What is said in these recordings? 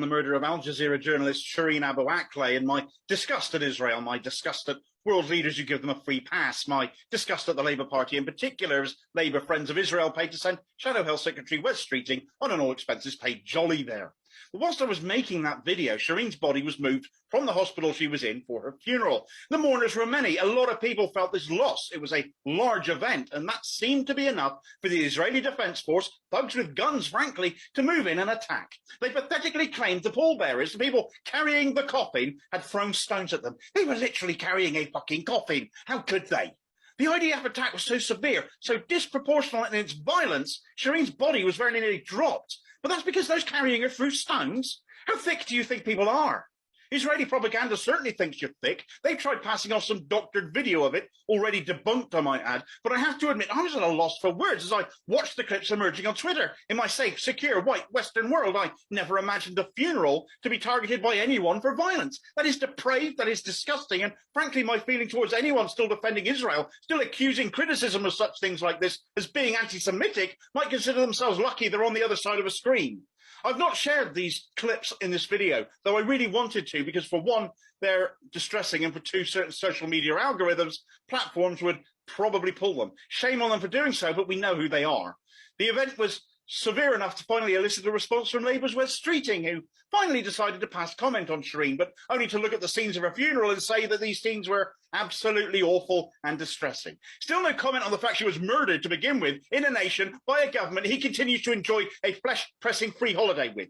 the murder of Al Jazeera journalist Shireen Abu Akleh and my disgust at Israel, my disgust at world leaders who give them a free pass, my disgust at the Labour Party in particular, as Labour Friends of Israel paid to send Shadow Health Secretary Wes Streeting on an all-expenses-paid jolly there. But whilst I was making that video, Shireen's body was moved from the hospital she was in for her funeral. The mourners were many. A lot of people felt this loss. It was a large event, and that seemed to be enough for the Israeli Defense Force, thugs with guns, frankly, to move in and attack. They pathetically claimed the pallbearers, the people carrying the coffin, had thrown stones at them. They were literally carrying a fucking coffin. How could they? The IDF attack was so severe, so disproportionate in its violence, Shireen's body was very nearly dropped. But that's because those carrying her threw stones. How thick do you think people are? Israeli propaganda certainly thinks you're thick. They've tried passing off some doctored video of it, already debunked, I might add. But I have to admit, I was at a loss for words as I watched the clips emerging on Twitter. In my safe, secure, white, Western world, I never imagined a funeral to be targeted by anyone for violence. That is depraved, that is disgusting, and frankly, my feeling towards anyone still defending Israel, still accusing criticism of such things like this as being anti-Semitic, might consider themselves lucky they're on the other side of a screen. I've not shared these clips in this video, though I really wanted to, because for one, they're distressing, and for two, certain social media algorithms, platforms would probably pull them. Shame on them for doing so, but we know who they are. The event was severe enough to finally elicit a response from Labour's Wes Streeting, who finally decided to pass comment on Shireen, but only to look at the scenes of her funeral and say that these scenes were absolutely awful and distressing. Still no comment on the fact she was murdered to begin with in a nation by a government he continues to enjoy a flesh-pressing free holiday with.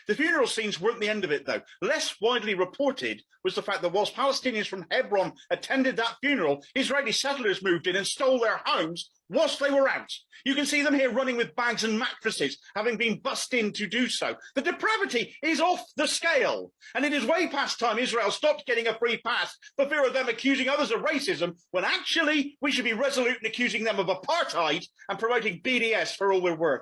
The funeral scenes weren't the end of it, though. Less widely reported was the fact that whilst Palestinians from Hebron attended that funeral, Israeli settlers moved in and stole their homes whilst they were out. You can see them here running with bags and mattresses, having been bussed in to do so. The depravity is off the scale, and it is way past time Israel stopped getting a free pass for fear of them accusing others of racism, when actually we should be resolute in accusing them of apartheid and promoting BDS for all we're worth.